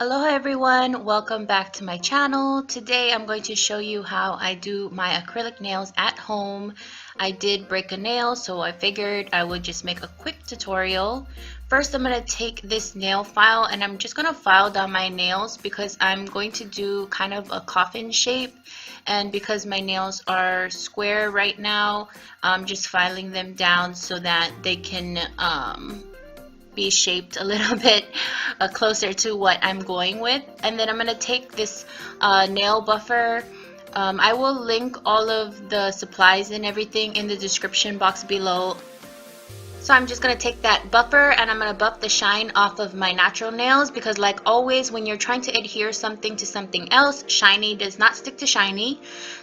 Hello everyone, welcome back to my channel. Today I'm going to show you how I do my acrylic nails at home. I did break a nail, so I figured I would just make a quick tutorial. First I'm going to take this nail file and I'm just going to file down my nails because I'm going to do kind of a coffin shape, and because my nails are square right now, I'm just filing them down so that they can be shaped a little bit closer to what I'm going with. And then I'm going to take this nail buffer. I will link all of the supplies and everything in the description box below. So I'm just going to take that buffer and I'm going to buff the shine off of my natural nails, because like always when you're trying to adhere something to something else, shiny does not stick to shiny.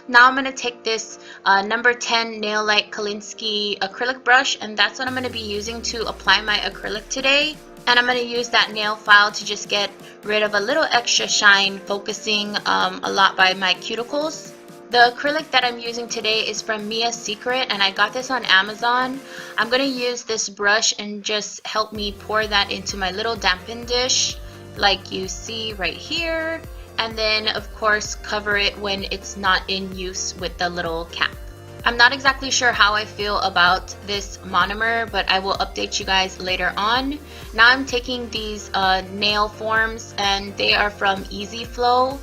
Now I'm going to take this number 10 Nail Light Kolinsky acrylic brush, and that's what I'm going to be using to apply my acrylic today. And I'm going to use that nail file to just get rid of a little extra shine, focusing a lot by my cuticles. The acrylic that I'm using today is from Mia's Secret, and I got this on Amazon. I'm going to use this brush and just help me pour that into my little dampen dish like you see right here, and then of course cover it when it's not in use with the little cap. I'm not exactly sure how I feel about this monomer, but I will update you guys later on. Now I'm taking these nail forms, and they are from Easy Flow,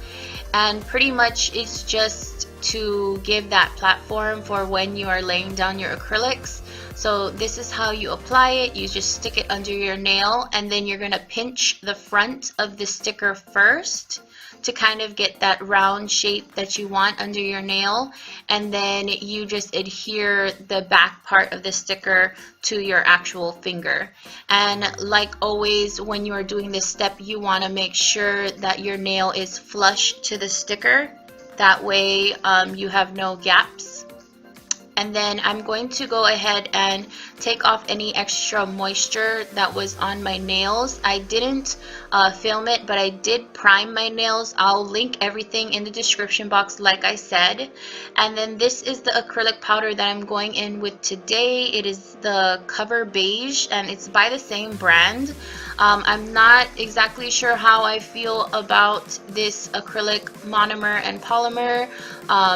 and pretty much it's just to give that platform for when you are laying down your acrylics. So this is how you apply it. You just stick it under your nail, and then you're gonna pinch the front of the sticker first to kind of get that round shape that you want under your nail, and then you just adhere the back part of the sticker to your actual finger. And like always when you are doing this step, you want to make sure that your nail is flush to the sticker. That way you have no gaps. And then I'm going to go ahead and take off any extra moisture that was on my nails. I didn't film it, but I did prime my nails. I'll link everything in the description box like I said. And then this is the acrylic powder that I'm going in with today. It is the Cover Beige, and it's by the same brand. I'm not exactly sure how I feel about this acrylic monomer and polymer.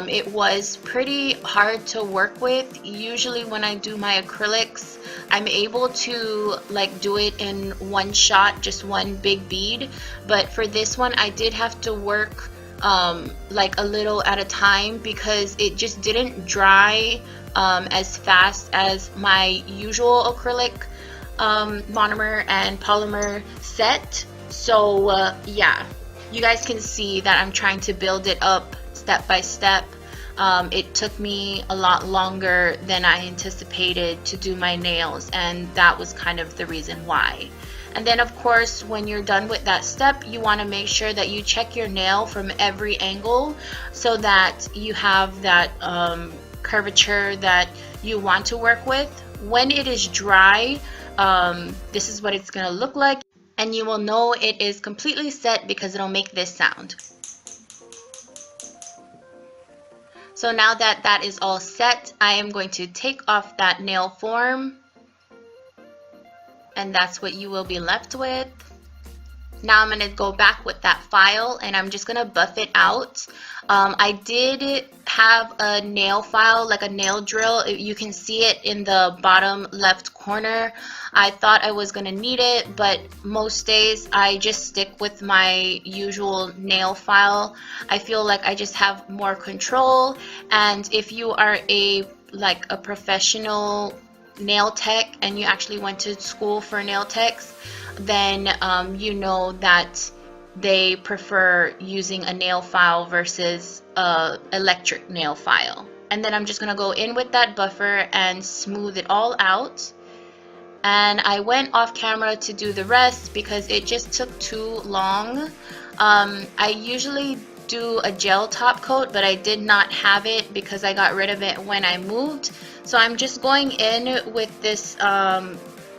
It was pretty hard to work with. Usually when I do my acrylics, I'm able to like do it in one shot, just one big bead, but for this one I did have to work like a little at a time, because it just didn't dry as fast as my usual acrylic monomer and polymer set. So yeah, you guys can see that I'm trying to build it up step by step. It took me a lot longer than I anticipated to do my nails, and that was kind of the reason why. And then of course when you're done with that step, you want to make sure that you check your nail from every angle so that you have that curvature that you want to work with. When it is dry, this is what it's going to look like, and you will know it is completely set because it'll make this sound. So now that that is all set, I am going to take off that nail form, and that's what you will be left with. Now I'm going to go back with that file and I'm just going to buff it out. I did have a nail file, like a nail drill. You can see it in the bottom left corner. I thought I was going to need it, but most days I just stick with my usual nail file. I feel like I just have more control, and if you are a professional nail tech and you actually went to school for nail techs, then you know that they prefer using a nail file versus a electric nail file. And then I'm just gonna go in with that buffer and smooth it all out. And I went off camera to do the rest because it just took too long. I usually do a gel top coat, but I did not have it because I got rid of it when I moved. So I'm just going in with this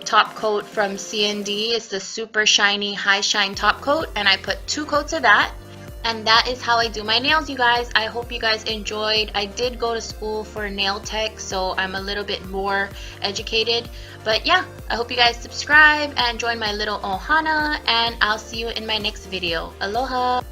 top coat from CND. It's the super shiny high shine top coat, and I put 2 coats of that. And that is how I do my nails, you guys. I hope you guys enjoyed. I did go to school for nail tech, so I'm a little bit more educated. But yeah, I hope you guys subscribe and join my little ohana, and I'll see you in my next video. Aloha!